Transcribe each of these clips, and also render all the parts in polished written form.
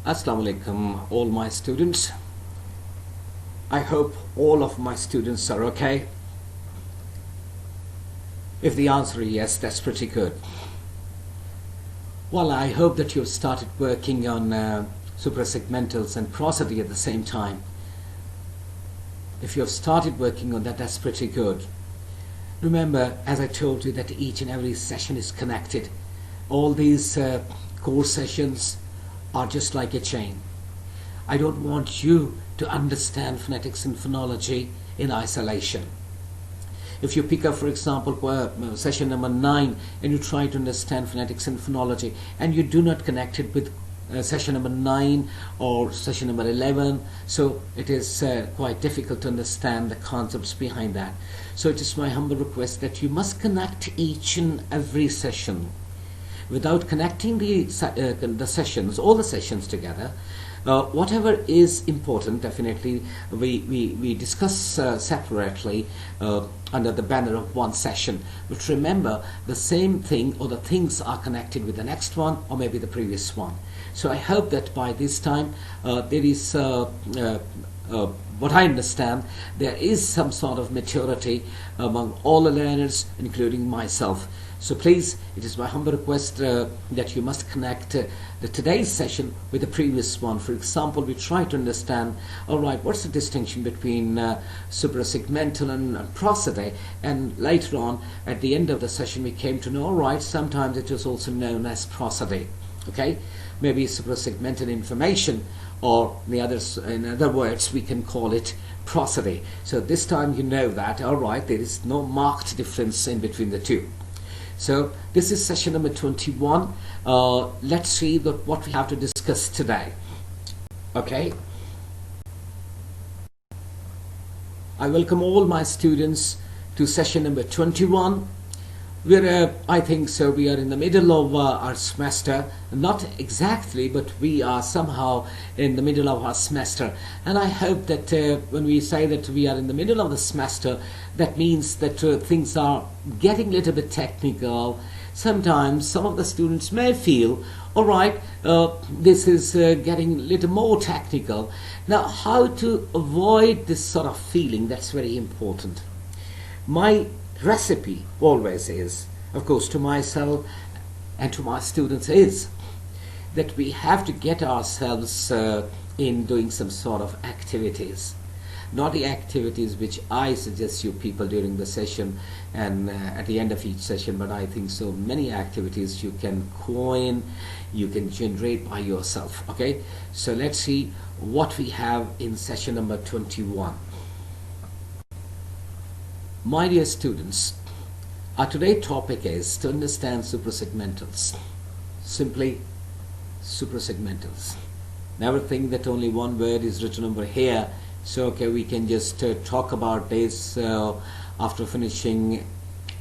Assalamu alaikum, all my students. I hope all of my students are okay. If the answer is yes, that's pretty good. Well, I hope that you've started working on suprasegmentals and prosody at the same time. If you've started working on that, that's pretty good. Remember, as I told you, that each and every session is connected. All these course sessions are just like a chain. I don't want you to understand phonetics and phonology in isolation. If you pick up, for example, session number 9 and you try to understand phonetics and phonology and you do not connect it with session number 9 or session number 11, so it is quite difficult to understand the concepts behind that. So it is my humble request that you must connect each and every session. Without connecting the sessions, all the sessions together, whatever is important, definitely we discuss separately under the banner of one session. But remember, the same thing or the things are connected with the next one or maybe the previous one. So I hope that by this time there is what I understand, there is some sort of maturity among all the learners, including myself. So please, it is my humble request that you must connect the today's session with the previous one. For example, we try to understand, all right, what's the distinction between suprasegmental and prosody, and later on, at the end of the session, we came to know, all right, sometimes it is also known as prosody, okay? Maybe suprasegmental information, or in other words, we can call it prosody. So this time you know that, all right, there is no marked difference in between the two. So this is session number 21. Let's see what we have to discuss today. Okay. I welcome all my students to session number 21. We're, I think so, we are in the middle of our semester. Not exactly, but we are somehow in the middle of our semester. And I hope that when we say that we are in the middle of the semester, that means that things are getting a little bit technical. Sometimes some of the students may feel, all right, this is getting a little more technical. Now, how to avoid this sort of feeling, that's very important. My recipe always is, of course, to myself and to my students, is that we have to get ourselves in doing some sort of activities. Not the activities which I suggest you people during the session and at the end of each session, but I think so many activities you can coin, you can generate by yourself. Okay, so let's see what we have in session number 21. My dear students, our today's topic is to understand suprasegmentals. Simply suprasegmentals. Never think that only one word is written over here. So okay, we can just talk about this after finishing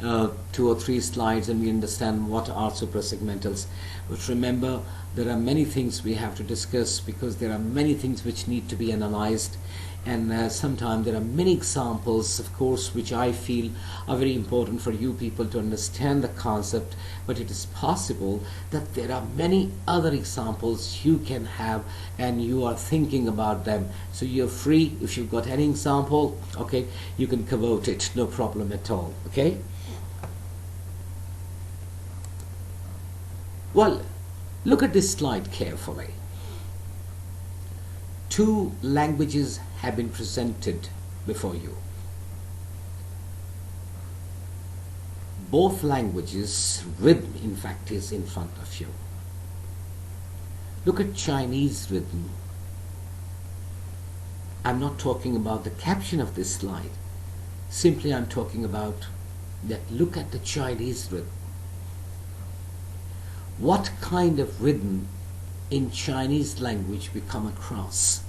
2 or 3 slides and we understand what are suprasegmentals. But remember, there are many things we have to discuss because there are many things which need to be analyzed. And sometimes there are many examples, of course, which I feel are very important for you people to understand the concept. But it is possible that there are many other examples you can have and you are thinking about them. So you're free, if you've got any example, okay, you can quote it, no problem at all, okay? Well, look at this slide carefully. 2 languages have been presented before you. Both languages, rhythm in fact is in front of you. Look at Chinese rhythm. I'm not talking about the caption of this slide. Simply I'm talking about that look at the Chinese rhythm. What kind of rhythm in Chinese language we come across?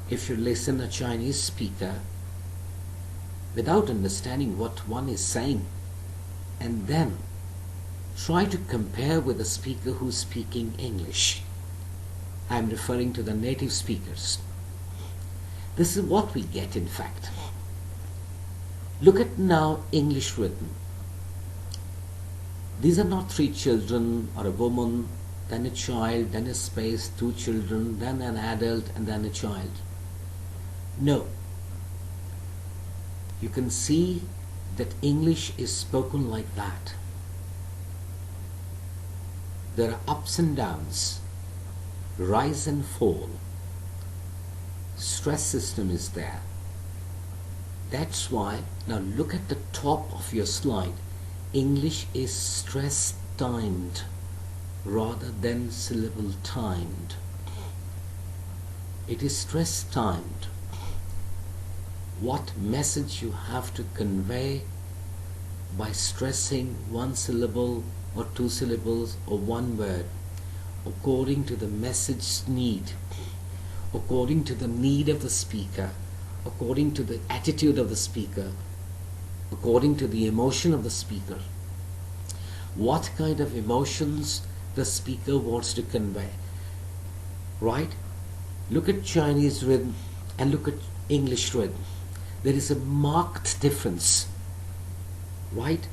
If you listen to a Chinese speaker without understanding what one is saying and then try to compare with a speaker who's speaking English, I'm referring to the native speakers. This is what we get in fact. Look at now English rhythm. These are not 3 children or a woman then a child, then a space, two children, then an adult, and then a child. No. You can see that English is spoken like that. There are ups and downs, rise and fall. Stress system is there. That's why, now look at the top of your slide. English is stress timed rather than syllable timed. It is stress timed. What message you have to convey by stressing one syllable or two syllables or one word according to the message need, according to the need of the speaker, according to the attitude of the speaker, according to the emotion of the speaker. What kind of emotions the speaker wants to convey, right? Look at Chinese rhythm and look at English rhythm. There is a marked difference, right?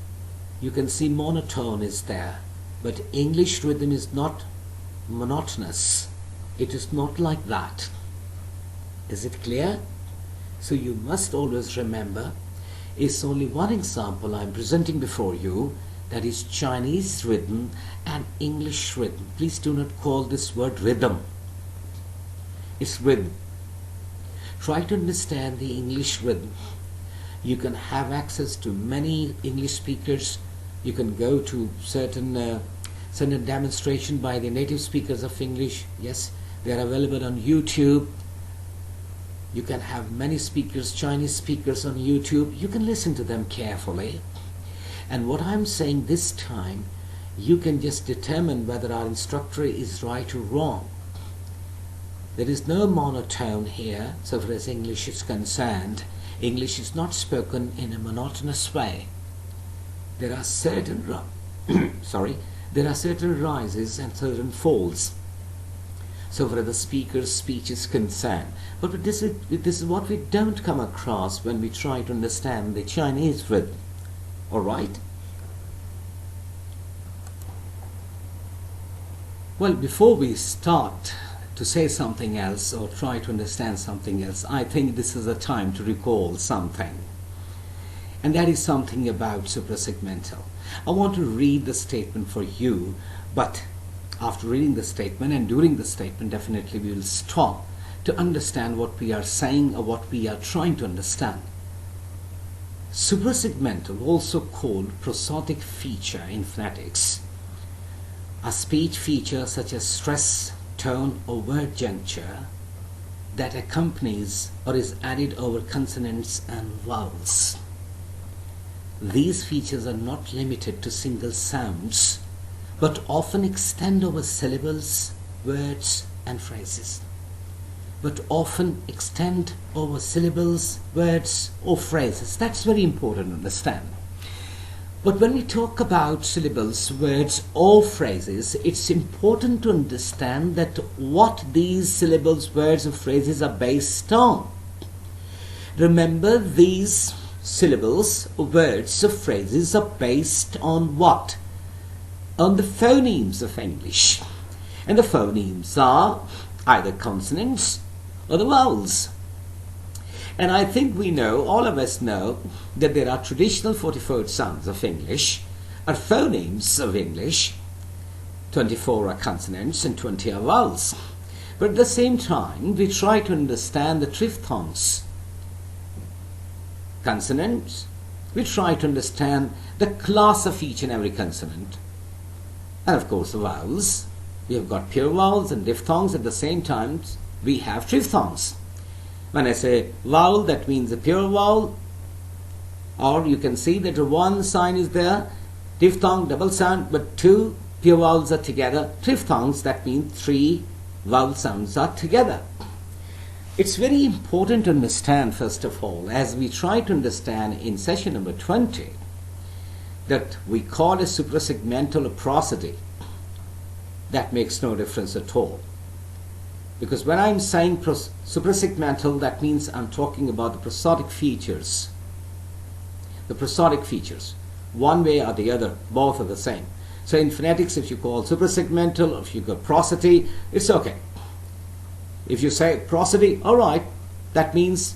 You can see monotone is there, but English rhythm is not monotonous. It is not like that. Is it clear? So you must always remember, it's only one example I'm presenting before you, that is Chinese rhythm and English rhythm. Please do not call this word rhythm. It's rhythm. Try to understand the English rhythm. You can have access to many English speakers. You can go to certain demonstration by the native speakers of English. Yes, they are available on YouTube. You can have many speakers, Chinese speakers on YouTube. You can listen to them carefully. And what I'm saying this time, you can just determine whether our instructor is right or wrong. There is no monotone here, so far as English is concerned. English is not spoken in a monotonous way. There are certain there are certain rises and certain falls, so far as the speaker's speech is concerned. But this is what we don't come across when we try to understand the Chinese rhythm. All right? Well, before we start to say something else or try to understand something else, I think this is a time to recall something. And that is something about suprasegmental. I want to read the statement for you, but after reading the statement and during the statement, definitely we will stop to understand what we are saying or what we are trying to understand. Suprasegmental, also called prosodic feature in phonetics, a speech feature such as stress, tone or word juncture that accompanies or is added over consonants and vowels. These features are not limited to single sounds, but often extend over syllables, words and phrases. That's very important to understand. But when we talk about syllables, words or phrases, it's important to understand that what these syllables, words or phrases are based on. Remember, these syllables, words or phrases are based on what? On the phonemes of English. And the phonemes are either consonants or the vowels. And I think we know, all of us know, that there are traditional 44 sounds of English, or phonemes of English. 24 are consonants and 20 are vowels. But at the same time, we try to understand the triphthongs. Consonants, we try to understand the class of each and every consonant. And of course the vowels, we have got pure vowels and diphthongs. At the same time, we have triphthongs. When I say vowel, that means a pure vowel, or you can see that one sign is there, diphthong, double sound, but two pure vowels are together. Triphthongs, that means three vowel sounds are together. It's very important to understand, first of all, as we try to understand in session number 20, that we call a suprasegmental a prosody. That makes no difference at all. Because when I'm saying suprasegmental, that means I'm talking about the prosodic features. The prosodic features. One way or the other, both are the same. So in phonetics, if you call suprasegmental, or if you go prosody, it's okay. If you say prosody, all right, that means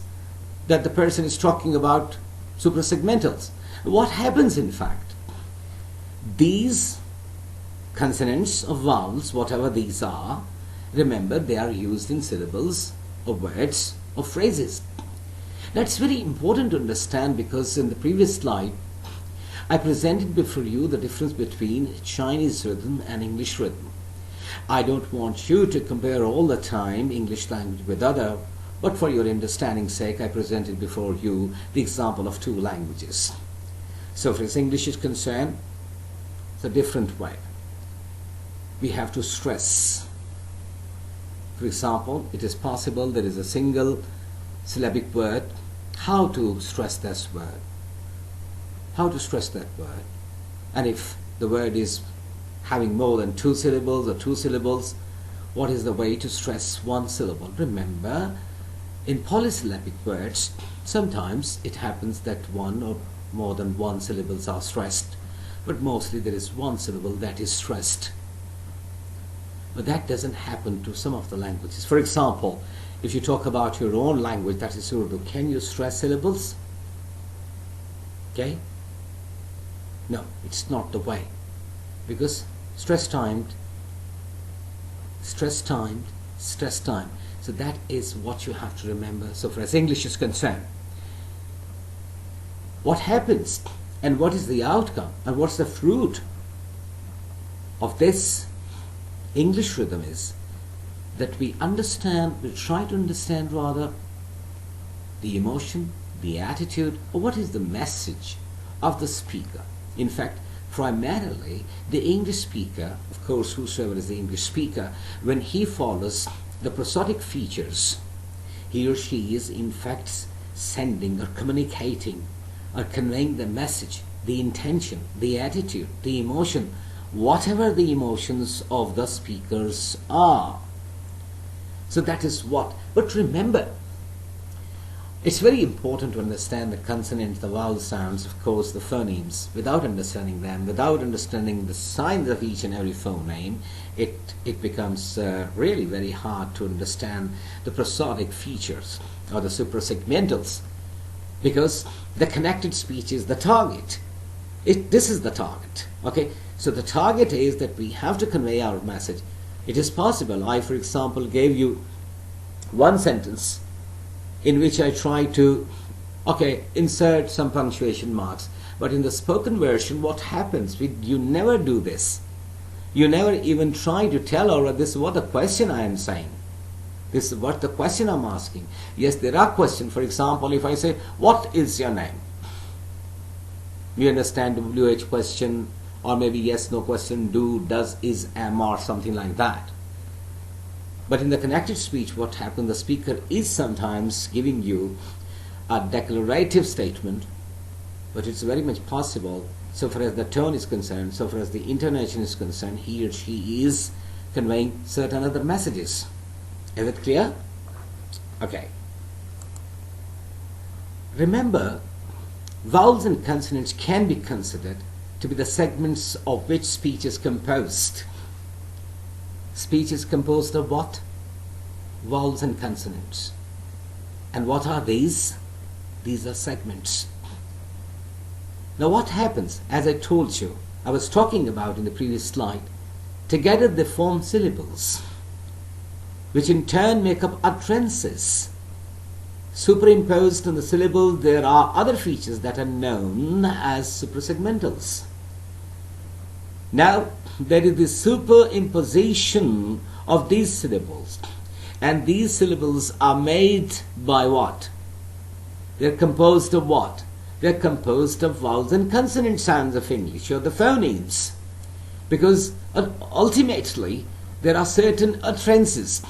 that the person is talking about suprasegmentals. What happens in fact? These consonants or vowels, whatever these are, remember they are used in syllables or words or phrases. That's very important to understand, because in the previous slide I presented before you the difference between Chinese rhythm and English rhythm. I don't want you to compare all the time English language with other, but for your understanding's sake I presented before you the example of two languages. So for as English is concerned, it's a different way. We have to stress. For example, it is possible there is a single syllabic word. How to stress this word? How to stress that word? And if the word is having more than two syllables or two syllables, what is the way to stress one syllable? Remember, in polysyllabic words, sometimes it happens that one or more than one syllables are stressed, but mostly there is one syllable that is stressed. But that doesn't happen to some of the languages. For example, if you talk about your own language, that is Urdu, can you stress syllables? Okay? No, it's not the way. Because stress timed. So that is what you have to remember. So far as English is concerned, what happens and what is the outcome and what's the fruit of this English rhythm is that we try to understand rather the emotion, the attitude, or what is the message of the speaker. In fact, primarily the English speaker, of course, whosoever is the English speaker, when he follows the prosodic features, he or she is in fact sending or communicating or conveying the message, the intention, the attitude, the emotion, whatever the emotions of the speakers are. So that is what. But remember, it's very important to understand the consonants, the vowel sounds, of course, the phonemes. Without understanding them, without understanding the signs of each and every phoneme, it becomes really very hard to understand the prosodic features or the suprasegmentals, because the connected speech is the target. This is the target. Okay, so the target is that we have to convey our message. It is possible, I for example gave you one sentence in which I try to insert some punctuation marks, but in the spoken version what happens? You never do this. You never even try to tell, or this is what the question I am saying, this is what the question I'm asking. Yes, there are questions. For example, if I say, what is your name? You understand WH question, or maybe yes, no question, do, does, is, am, or something like that. But in the connected speech, what happens? The speaker is sometimes giving you a declarative statement, but it's very much possible, so far as the tone is concerned, so far as the intonation is concerned, he or she is conveying certain other messages. Is it clear? Okay. Remember, vowels and consonants can be considered to be the segments of which speech is composed. Speech is composed of what? Vowels and consonants. And what are these? These are segments. Now what happens? As I told you, I was talking about in the previous slide, together they form syllables, which in turn make up utterances. Superimposed on the syllable, there are other features that are known as suprasegmentals. Now, there is the superimposition of these syllables, and these syllables are made by what? They're composed of what? They're composed of vowels and consonant sounds of English, or the phonemes, because ultimately there are certain utterances,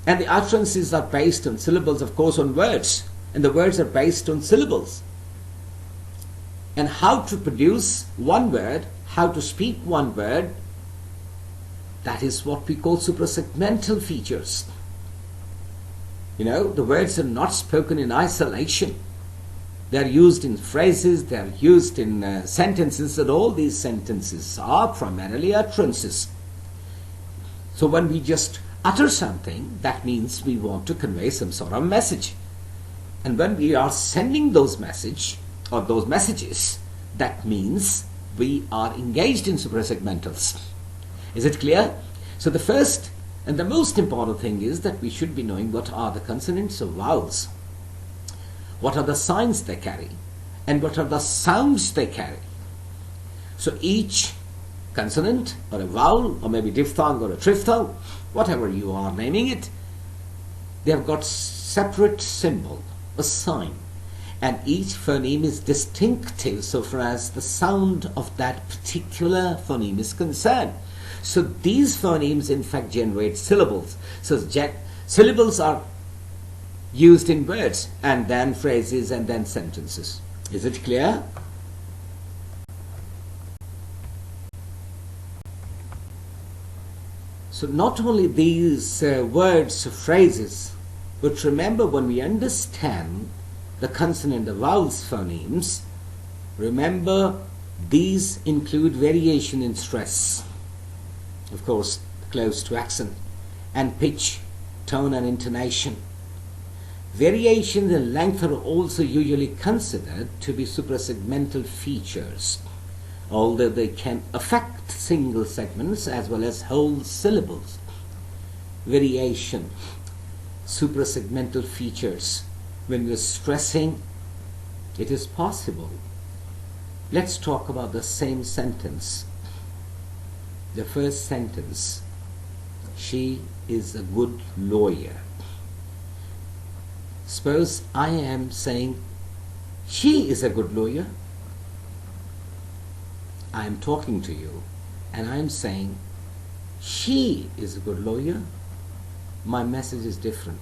and the utterances are based on syllables, of course, on words, and the words are based on syllables. And how to produce one word, how to speak one word, that is what we call suprasegmental features. You know, the words are not spoken in isolation. They are used in phrases, they are used in sentences, and all these sentences are primarily utterances. So when we just utter something, that means we want to convey some sort of message. And when we are sending those messages, that means we are engaged in suprasegmentals. Is it clear? So the first and the most important thing is that we should be knowing what are the consonants or vowels, what are the signs they carry, and what are the sounds they carry. So each consonant or a vowel, or maybe diphthong or a triphthong, whatever you are naming it, they have got separate symbol, a sign, and each phoneme is distinctive so far as the sound of that particular phoneme is concerned. So these phonemes in fact generate syllables. So syllables are used in words, and then phrases, and then sentences. Is it clear? So not only these words or phrases, but remember, when we understand the consonant, the vowels phonemes, remember these include variation in stress, of course close to accent, and pitch, tone and intonation. Variations in length are also usually considered to be suprasegmental features, although they can affect single segments as well as whole syllables. Variation, suprasegmental features. When we are stressing, it is possible. Let's talk about the same sentence. The first sentence, she is a good lawyer. Suppose I am saying, she is a good lawyer. I am talking to you and I am saying, she is a good lawyer. My message is different.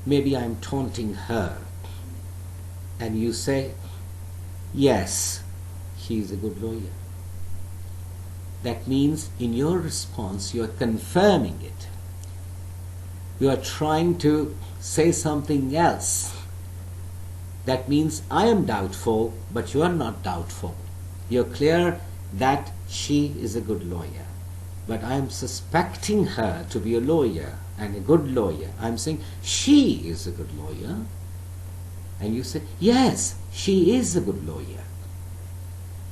Maybe I am taunting her and you say, yes, she is a good lawyer. That means in your response you are confirming it. You are trying to say something else. That means I am doubtful, but you are not doubtful. You are clear that she is a good lawyer, but I am suspecting her to be a lawyer and a good lawyer. I am saying she is a good lawyer, and you say yes, she is a good lawyer.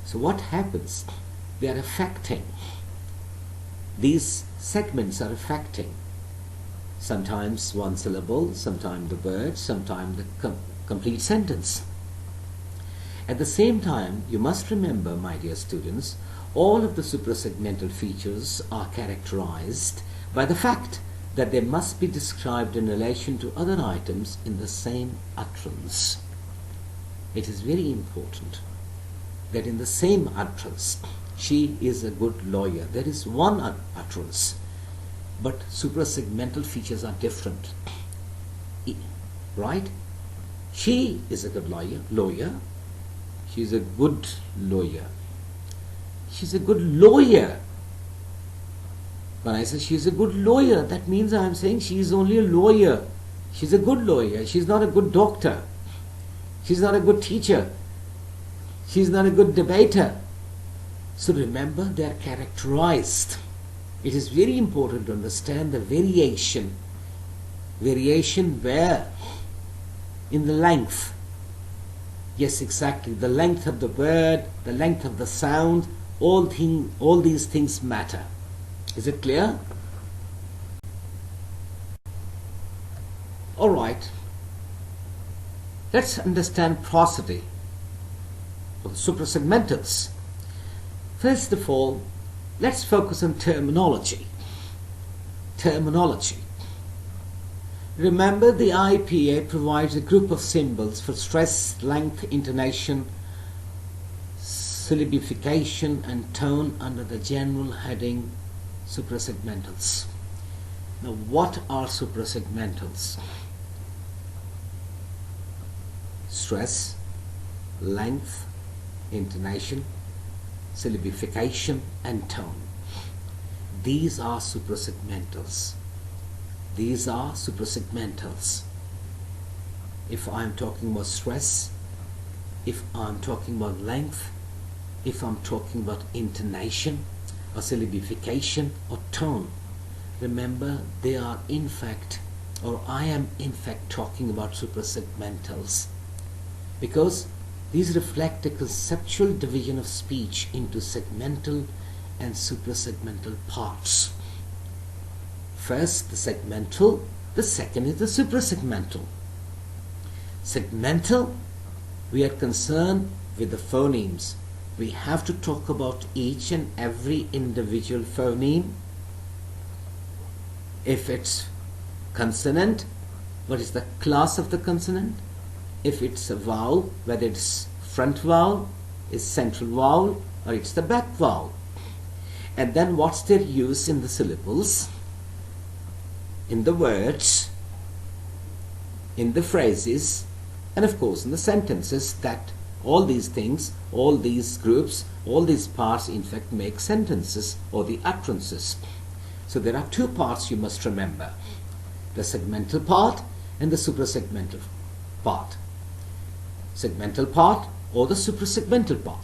So what happens? They are affecting. These segments are affecting. Sometimes one syllable, sometimes the word, sometimes the complete sentence. At the same time, you must remember, my dear students, all of the suprasegmental features are characterized by the fact that they must be described in relation to other items in the same utterance. It is very important that in the same utterance, she is a good lawyer, there is one utterance, but suprasegmental features are different. Right? She is a good lawyer. She is a good lawyer. She's a good lawyer. When I say she's a good lawyer, that means I'm saying she is only a lawyer. She's a good lawyer. She's not a good doctor. She's not a good teacher. She's not a good debater. So remember, they are characterized. It is very important to understand the variation. Variation where? In the length. Yes, exactly. The length of the word, the length of the sound, all these things matter. Is it clear? All right. Let's understand prosody or the suprasegmentals. First of all, let's focus on terminology. Terminology. Remember, the IPA provides a group of symbols for stress, length, intonation, syllabification and tone under the general heading suprasegmentals. Now, what are suprasegmentals? Stress, length, intonation, syllabification and tone. These are suprasegmentals. These are suprasegmentals. If I'm talking about stress, if I'm talking about length, if I'm talking about intonation or syllabification or tone. Remember, they are in fact, or I am in fact talking about suprasegmentals, because these reflect a conceptual division of speech into segmental and suprasegmental parts. First the segmental, the second is the suprasegmental. Segmental, we are concerned with the phonemes. We have to talk about each and every individual phoneme. If it's consonant, what is the class of the consonant? If it's a vowel, whether it's front vowel, is central vowel, or it's the back vowel. And then what's their use in the syllables, in the words, in the phrases, and of course in the sentences. That all these things, all these groups, all these parts in fact make sentences or the utterances. So there are two parts you must remember: the segmental part and the suprasegmental part. Segmental part or the suprasegmental part.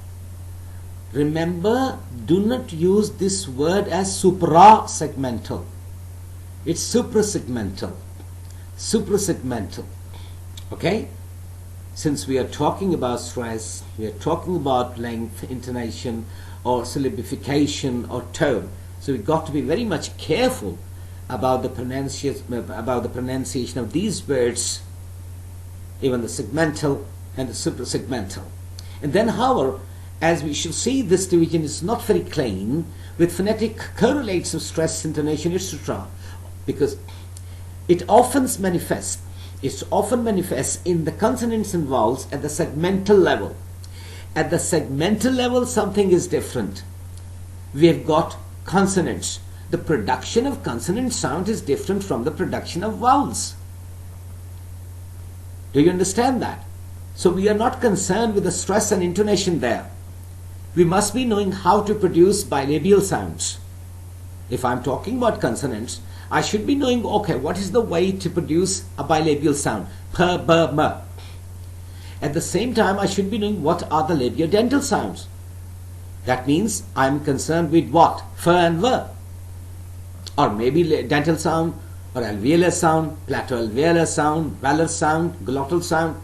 Remember, do not use this word as suprasegmental. It's suprasegmental. Suprasegmental. Okay? Since we are talking about stress, we are talking about length, intonation, or syllabification or tone. So we've got to be very much careful about the pronunciation of these words, even the segmental and the suprasegmental. And then, however, as we shall see, this division is not very clean with phonetic correlates of stress, intonation, etc., because it often manifests in the consonants and vowels at the segmental level. At the segmental level, something is different. We have got consonants. The production of consonant sound is different from the production of vowels. Do you understand that? So we are not concerned with the stress and intonation there. We must be knowing how to produce bilabial sounds. If I'm talking about consonants, I should be knowing, okay, what is the way to produce a bilabial sound? P, B, M. At the same time, I should be knowing what are the labiodental sounds. That means I'm concerned with what? F and V. Or maybe dental sound, or alveolar sound, plateau-alveolar sound, velar sound, glottal sound.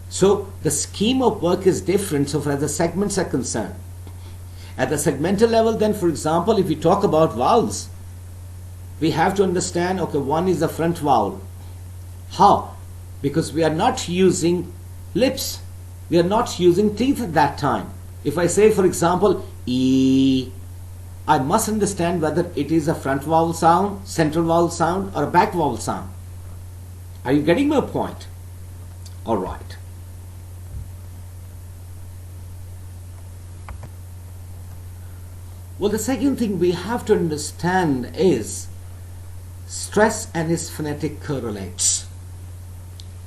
So the scheme of work is different so far as the segments are concerned. At the segmental level, then, for example, if we talk about vowels, we have to understand, okay, one is the front vowel. How? Because we are not using lips. We are not using teeth at that time. If I say, for example, E, I must understand whether it is a front vowel sound, central vowel sound, or a back vowel sound. Are you getting my point? All right. Well, the second thing we have to understand is stress and its phonetic correlates.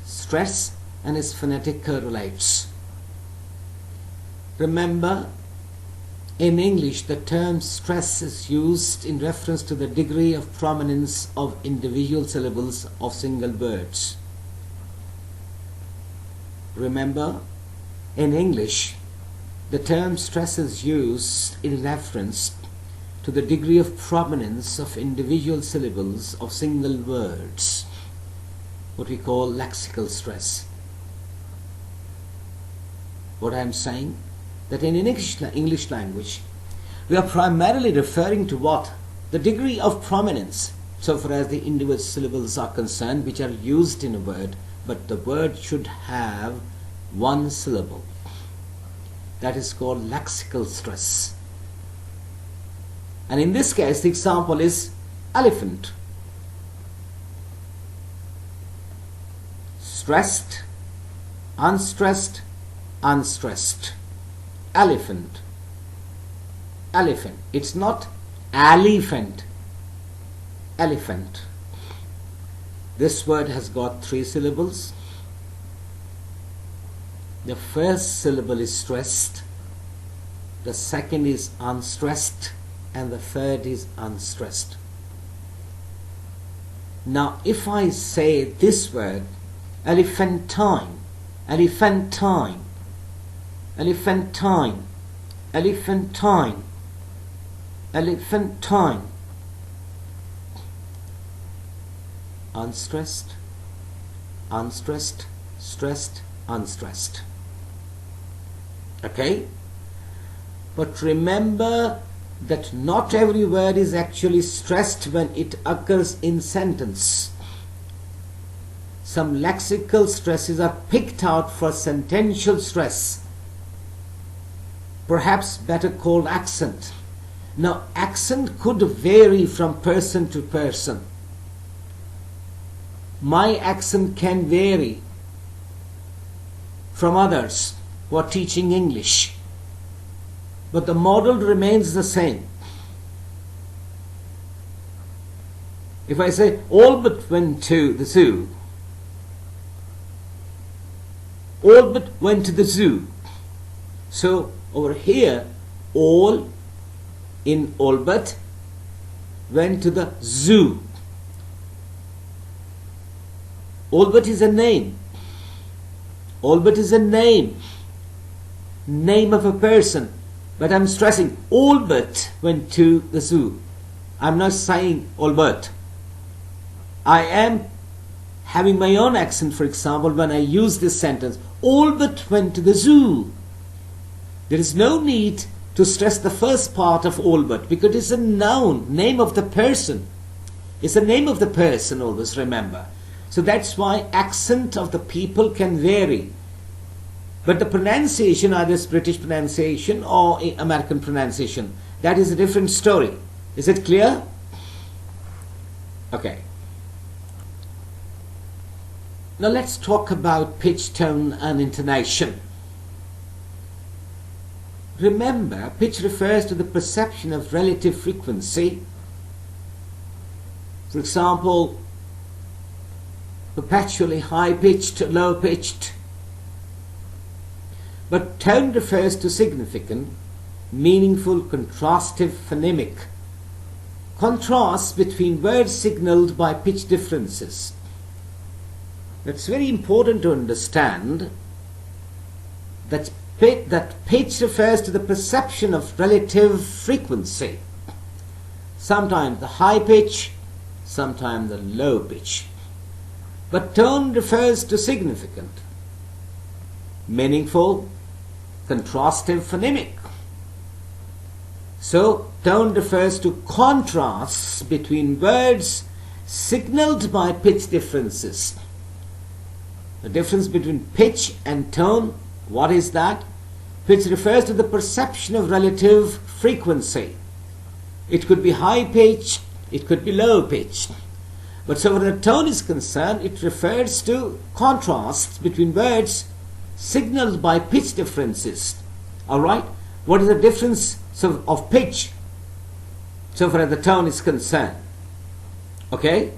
Stress and its phonetic correlates. Remember, in English, the term stress is used in reference to the degree of prominence of individual syllables of single words. Remember, in English, the term stress is used in reference to the degree of prominence of individual syllables of single words, what we call lexical stress. What I am saying, that in English language, we are primarily referring to what? The degree of prominence, so far as the individual syllables are concerned, which are used in a word, but the word should have one syllable. That is called lexical stress. And in this case, the example is elephant. Stressed, unstressed, unstressed. Elephant. Elephant. It's not elephant. Elephant. This word has got 3 syllables. The first syllable is stressed, the second is unstressed, and the third is unstressed. Now, if I say this word, elephantine, elephantine, elephantine, elephantine, elephantine. Unstressed, unstressed, stressed, unstressed. Okay? But remember that not every word is actually stressed when it occurs in sentence. Some lexical stresses are picked out for sentential stress, perhaps better called accent. Now, accent could vary from person to person. My accent can vary from others who are teaching English, but the model remains the same. If I say Albert went to the zoo, Albert went to the zoo. So over here, all in Albert went to the zoo. Albert is a name. Albert is a name. Name of a person. But I'm stressing Albert went to the zoo. I'm not saying Albert. I am having my own accent, for example, when I use this sentence. Albert went to the zoo. There is no need to stress the first part of Albert because it's a noun, name of the person. It's the name of the person, always remember. So that's why accent of the people can vary. But the pronunciation, either it's British pronunciation or American pronunciation, that is a different story. Is it clear? Okay. Now let's talk about pitch, tone and intonation. Remember, pitch refers to the perception of relative frequency. For example, perpetually high-pitched, low-pitched. But tone refers to significant, meaningful, contrastive, phonemic contrasts between words signaled by pitch differences. It's very important to understand that pitch refers to the perception of relative frequency. Sometimes the high pitch, sometimes the low pitch. But tone refers to significant, meaningful, contrastive, phonemic. So, tone refers to contrasts between words signaled by pitch differences. The difference between pitch and tone, what is that? Pitch refers to the perception of relative frequency. It could be high pitch, it could be low pitch. But so when the tone is concerned, it refers to contrasts between words signaled by pitch differences. Alright? What is the difference of pitch so far as the tone is concerned? Okay?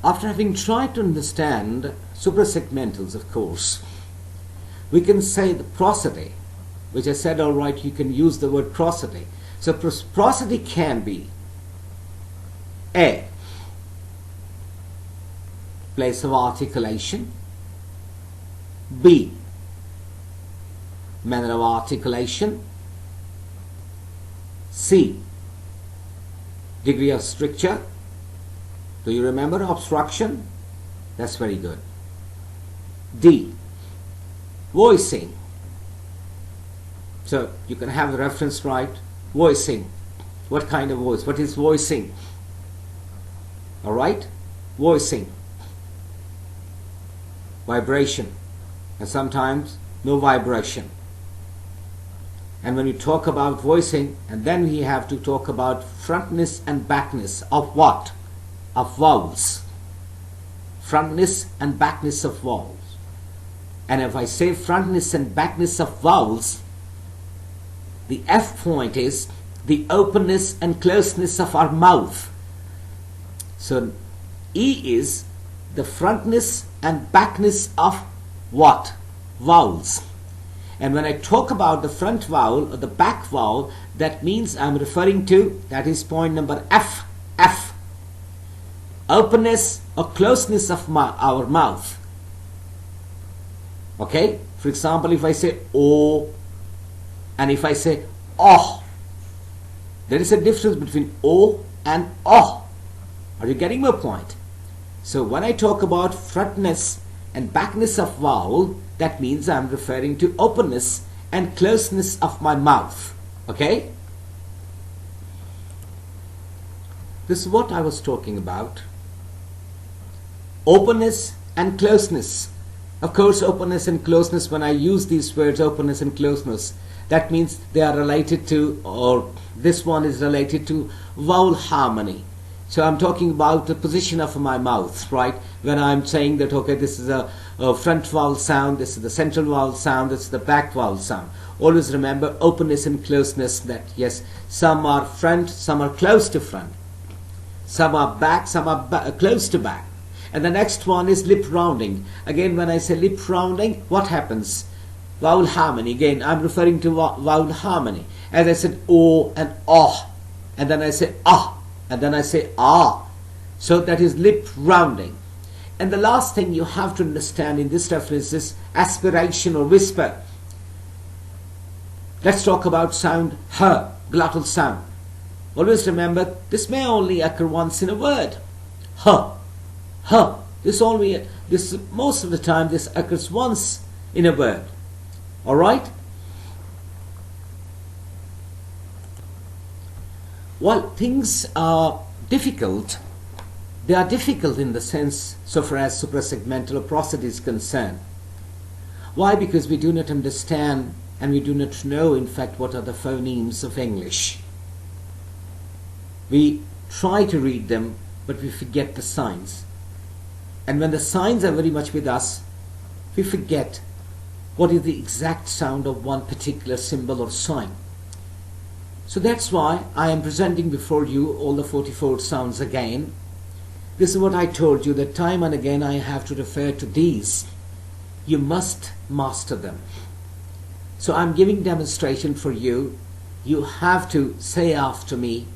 After having tried to understand suprasegmentals, of course, we can say the prosody, which I said, all right, you can use the word prosody. So prosody can be A, place of articulation, B, manner of articulation, C, degree of stricture. Do you remember obstruction? That's very good. D, voicing. So you can have the reference right. Voicing. What kind of voice? What is voicing? Alright? Voicing. Vibration. And sometimes no vibration. And when you talk about voicing, and then we have to talk about frontness and backness of what? Of vowels. Frontness and backness of vowels. And if I say frontness and backness of vowels, the F point is the openness and closeness of our mouth. So E is the frontness and backness of what? Vowels. And when I talk about the front vowel or the back vowel, that means I'm referring to, that is point number F. F. openness or closeness of our mouth. Okay? For example, if I say O and if I say oh, there is a difference between O and oh. Are you getting my point? So when I talk about frontness and backness of vowel, that means I'm referring to openness and closeness of my mouth. Okay? This is what I was talking about. Openness and closeness. Of course, openness and closeness, when I use these words, openness and closeness, that means they are related to, or this one is related to vowel harmony. So I'm talking about the position of my mouth, right? When I'm saying that, okay, this is a front vowel sound, this is the central vowel sound, this is the back vowel sound. Always remember openness and closeness, that yes, some are front, some are close to front. Some are back, some are close to back. And the next one is lip rounding. Again, when I say lip rounding, what happens? Vowel harmony. Again, I'm referring to vowel harmony. As I said, O and oh, and then I say ah, and then I say ah. So that is lip rounding. And the last thing you have to understand in this reference is aspiration or whisper. Let's talk about sound h, glottal sound. Always remember, this may only occur once in a word. H. H. This most of the time this occurs once in a word. Alright? While things are difficult, they are difficult in the sense so far as suprasegmental or prosody is concerned. Why? Because we do not understand and we do not know, in fact, what are the phonemes of English. We try to read them, but we forget the signs. And when the signs are very much with us, we forget what is the exact sound of one particular symbol or sign. So that's why I am presenting before you all the 44 sounds again. This is what I told you, that time and again I have to refer to these. You must master them. So I'm giving demonstration for you. You have to say after me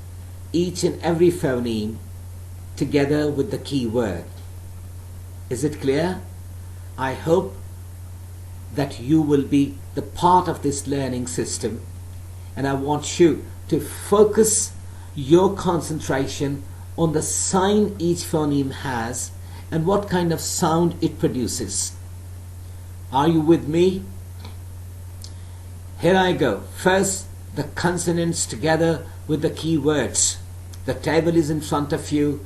each and every phoneme together with the key word. Is it clear? I hope that you will be the part of this learning system, and I want you to focus your concentration on the sign each phoneme has and what kind of sound it produces. Are you with me? Here I go. First, the consonants together with the key words. The table is in front of you.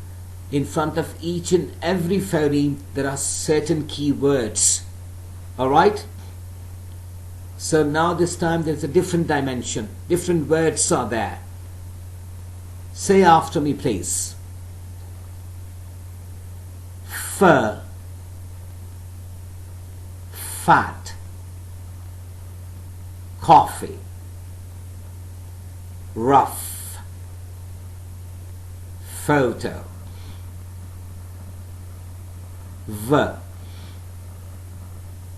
In front of each and every phoneme there are certain key words. Alright? So now this time there's a different dimension. Different words are there. Say after me, please. Fur, fat, coffee, rough, photo,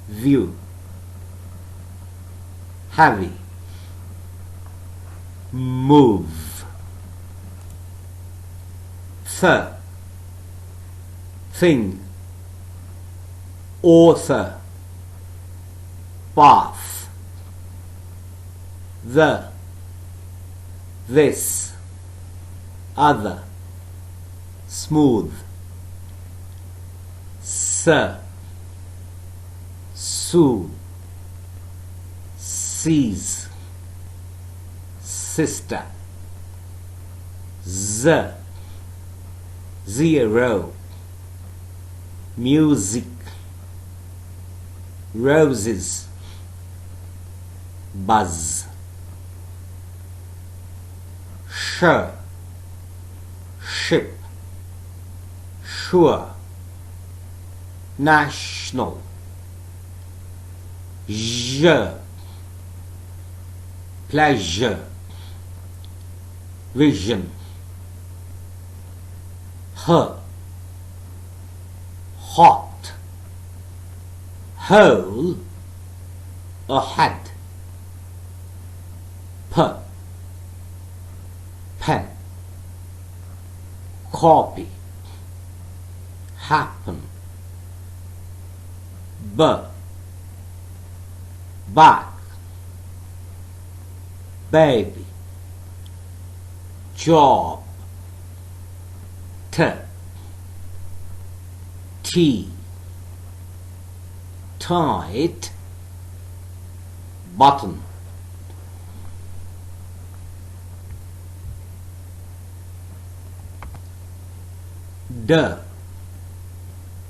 view, heavy, move, thing, author, bath, this, other, smooth, sir, soon, sees, sister, zero, music, roses, buzz, ship, sure, national, pleasure, vision, hot, whole or head, pen, copy, happen, b, back, baby, job, t, tea, tight, button. D,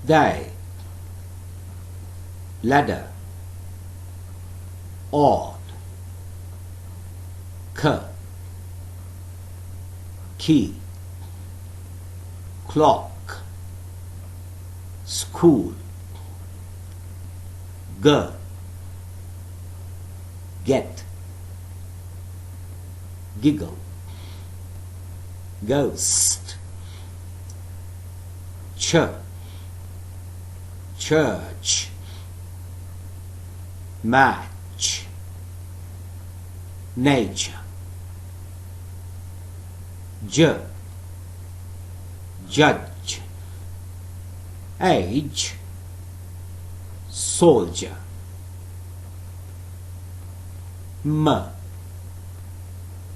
day, ladder, odd, k, key, clock, school, g, get, giggle, ghost, ch, church, match, nature, j, judge, age, soldier, m,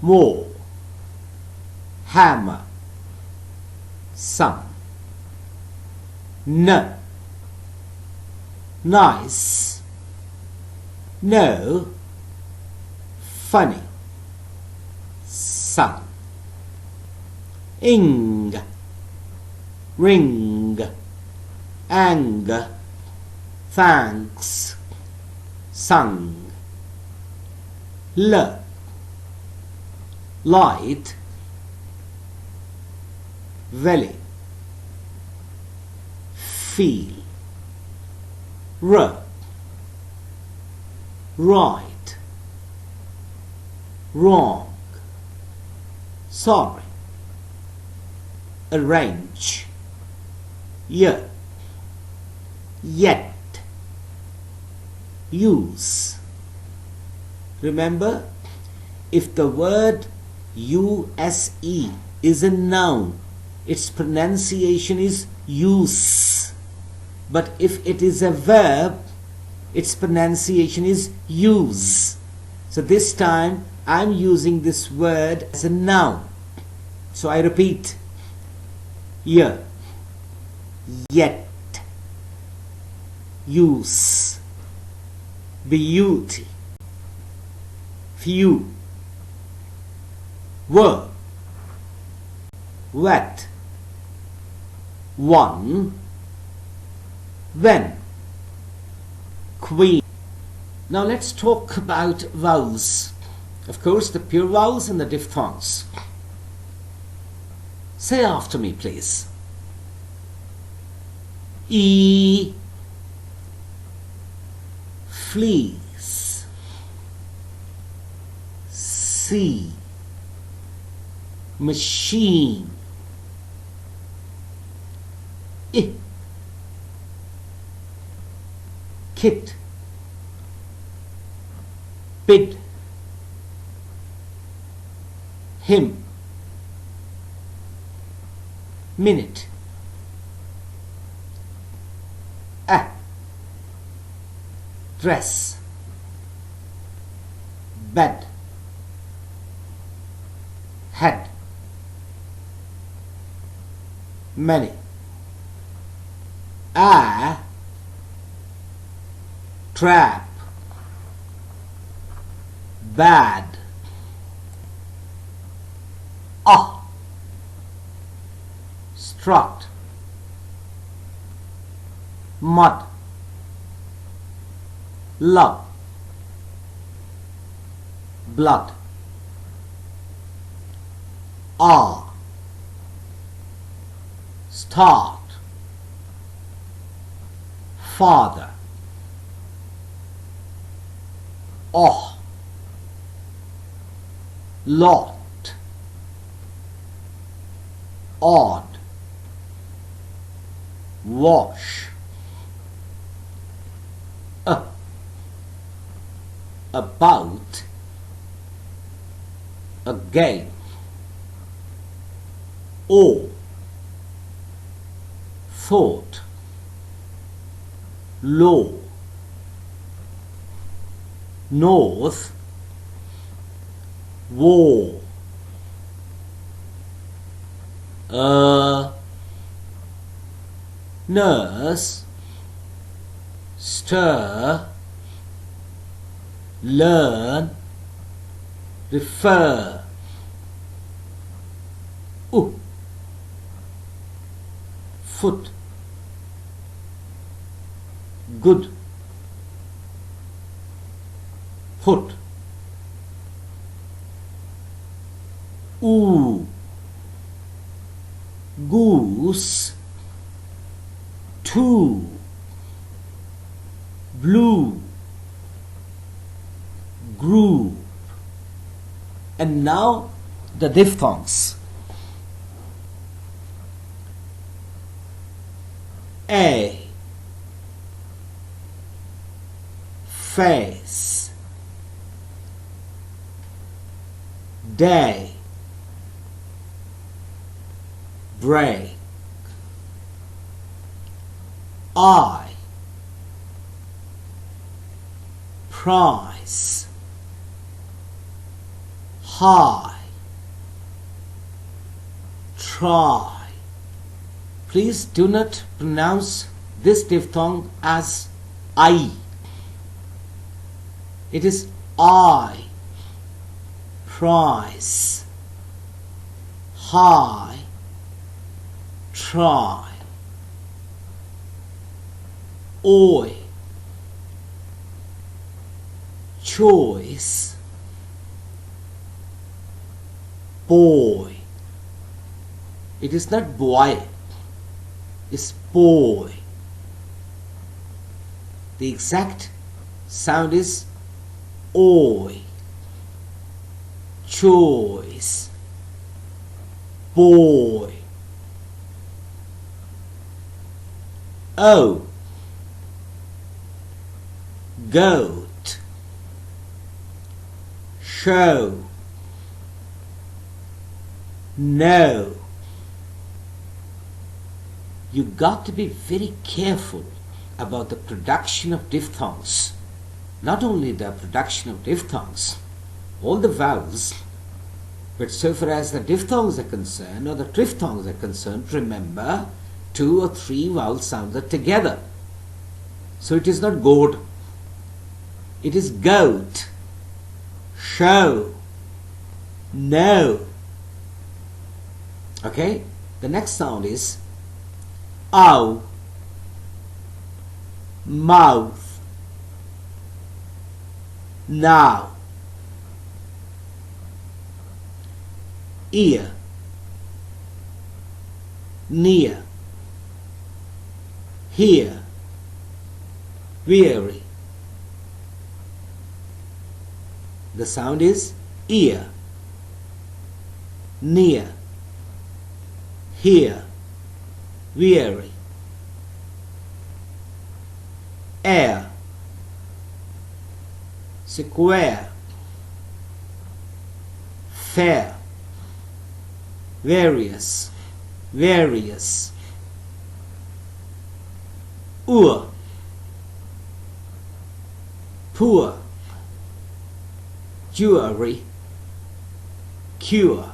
more, hammer, sun, n, nice, no, funny, sun, ing, ring, anger, thanks, sung, l, light, valley, feel, r, right, wrong, sorry, arrange, y, yet, use. Remember, if the word use is a noun, its pronunciation is use. But if it is a verb, its pronunciation is use. So this time I'm using this word as a noun. So I repeat, y, yet, use, beauty, few, were, wet, one, when, queen. Now let's talk about vowels. Of course, the pure vowels and the diphthongs. Say after me, please. E, fleece, C, machine, I, kit, bid, him, minute, a, dress, bed, head, many, a, trap, bad, strut, mud, love, blood, start, father, lot, odd, wash, about, again, thought, low, north, war, nurse, stir, learn, refer, foot, good, put, ooh, goose, two, blue, group. And now the diphthongs. A, face, day, break, eye, price, high, try. Please do not pronounce this diphthong as I. It is I, price, high, try, oi, choice, boy. It is not boy, it's boy. The exact sound is oi, choice, boy. O, goat, show, no. You got to be very careful about the production of diphthongs. Not only the production of diphthongs, all the vowels, but so far as the diphthongs are concerned or the triphthongs are concerned, remember 2 or 3 vowels sounded together. So it is not goat, it is goat, show, no. Okay, the next sound is ow, mouth, now, ear, near, here, weary. The sound is ear, near, here, weary. Air, square, fair, various, various. Ur, poor, jewelry, cure.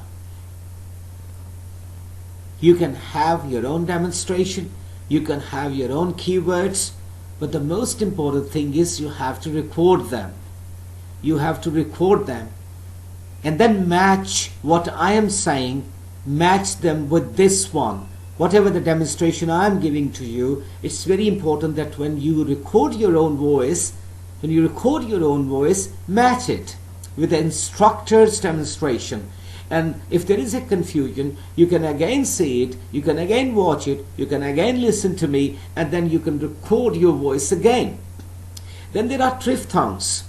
You can have your own demonstration, you can have your own keywords, but the most important thing is you have to record them. You have to record them and then match what I am saying, match them with this one. Whatever the demonstration I am giving to you, it's very important that when you record your own voice, match it with the instructor's demonstration. And if there is a confusion, you can again see it, you can again watch it, you can again listen to me, and then you can record your voice again. Then there are triphthongs.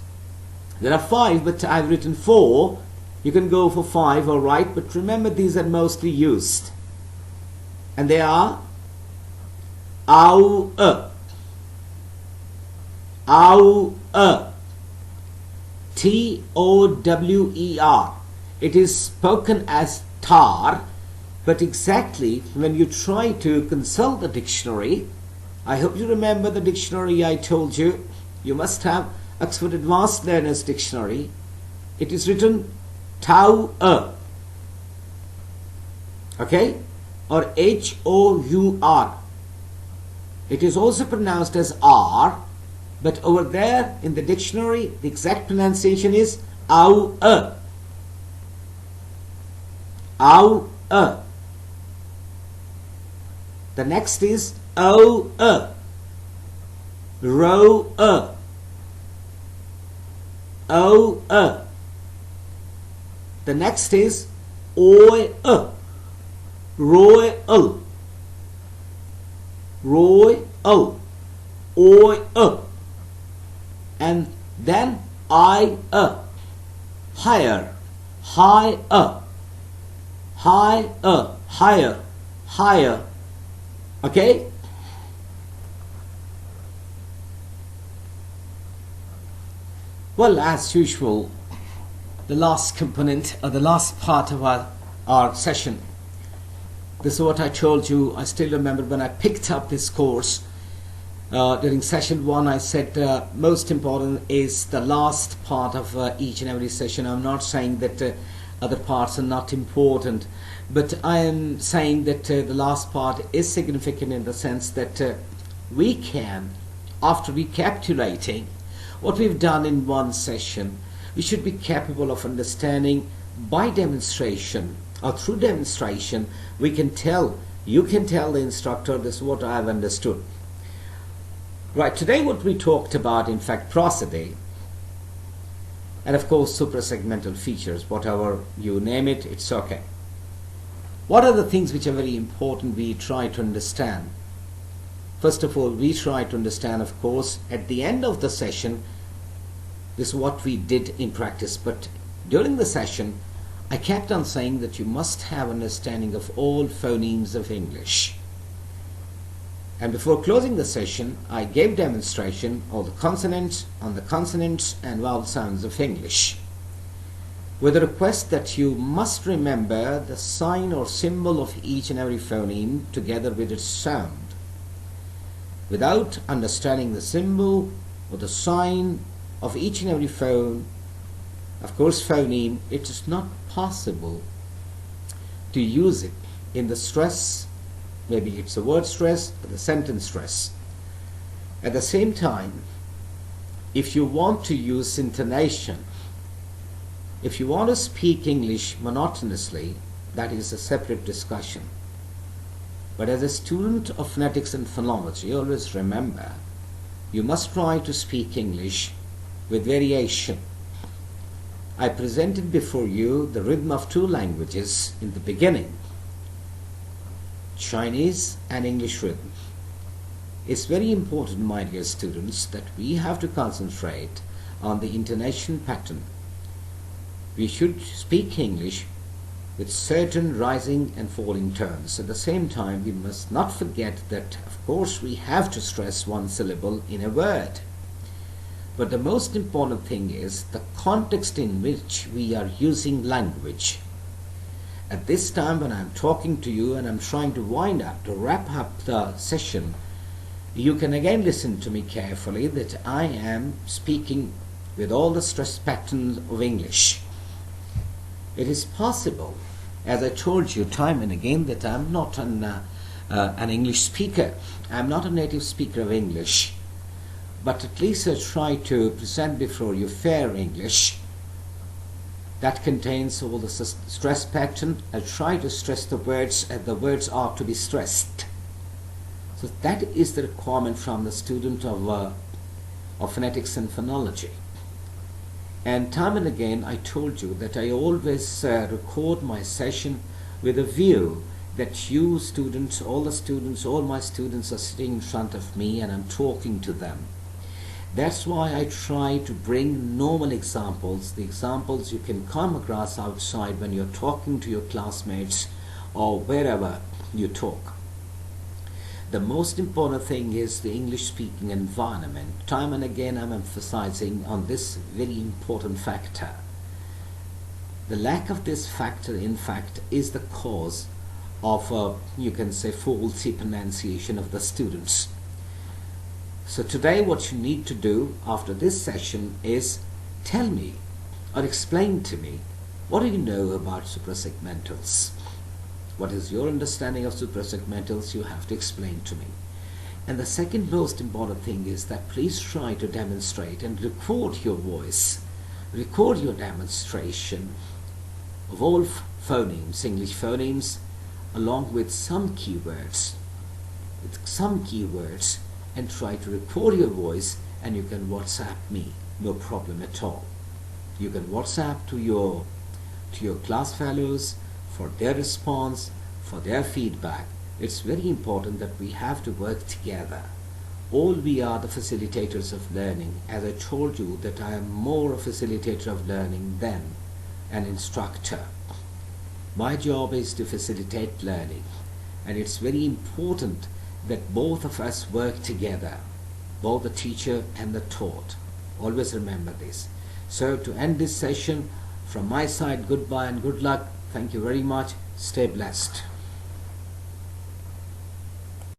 There are 5, but I've written 4. You can go for 5, alright, but remember these are mostly used. And they are ow, T-O-W-E-R. It is spoken as tar, But exactly when you try to consult the dictionary, I hope you remember the dictionary I told you. You must have Oxford Advanced Learners Dictionary. It is written Tour, okay, or H-O-U-R. It is also pronounced as R, but over there in the dictionary, the exact pronunciation is Ow-er. Ow-er. The next is O-er. Row-er. O-er. The next is Oi-er. Roy-ul. Roy-ul. Oi-er. And then I-er. Higher. High-er. Higher. Higher. Higher. Okay? Well, as usual, the last component or the last part of our session. This is what I told you. I still remember when I picked up this course during session 1, I said most important is the last part of each and every session. I'm not saying that other parts are not important, but I am saying that the last part is significant in the sense that we can, after recapitulating what we've done in one session, we should be capable of understanding by demonstration or through demonstration. We can tell, you can tell the instructor, this is what I've understood. Right, today what we talked about, in fact, prosody, and of course suprasegmental features, whatever you name it, it's okay. What are the things which are very important we try to understand? First of all, we try to understand, of course, at the end of the session, this is what we did in practice, but during the session, I kept on saying that you must have understanding of all phonemes of English. And before closing the session, I gave demonstration of the consonants on the consonants and vowel sounds of English, with a request that you must remember the sign or symbol of each and every phoneme together with its sound. Without understanding the symbol or the sign of each and every phoneme, it is not possible to use it in the stress. Maybe it's a word stress or the sentence stress. At the same time, if you want to use intonation, if you want to speak English monotonously, that is a separate discussion. But as a student of phonetics and phonology, always remember, you must try to speak English with variation. I presented before you the rhythm of two languages in the beginning, Chinese and English rhythm. It's very important, my dear students, that we have to concentrate on the intonation pattern. We should speak English with certain rising and falling tones. At the same time, we must not forget that, of course, we have to stress one syllable in a word. But the most important thing is the context in which we are using language. At this time when I'm talking to you and I'm trying to wind up, to wrap up the session, you can again listen to me carefully that I am speaking with all the stress patterns of English. It is possible, as I told you time and again, that I'm not an English speaker. I'm not a native speaker of English. But at least I try to present before you fair English that contains all the stress pattern. I try to stress the words as the words are to be stressed. So that is the requirement from the student of phonetics and phonology. And time and again I told you that I always record my session with a view that you students, all my students are sitting in front of me and I'm talking to them. That's why I try to bring normal examples, the examples you can come across outside when you're talking to your classmates or wherever you talk. The most important thing is the English speaking environment. Time and again I'm emphasizing on this very important factor. The lack of this factor, in fact, is the cause of you can say faulty pronunciation of the students. So today what you need to do after this session is tell me or explain to me, what do you know about suprasegmentals? What is your understanding of suprasegmentals? You have to explain to me. And the second most important thing is that please try to demonstrate and record your voice, record your demonstration of all phonemes, English phonemes, along with some keywords, and try to record your voice, and you can WhatsApp me, no problem at all. You can WhatsApp to your class fellows for their response, for their feedback. It's very important that we have to work together. All we are the facilitators of learning. As I told you that I am more a facilitator of learning than an instructor. My job is to facilitate learning, and it's very important that both of us work together, both the teacher and the taught. Always remember this. So to end this session, from my side, goodbye and good luck. Thank you very much. Stay blessed.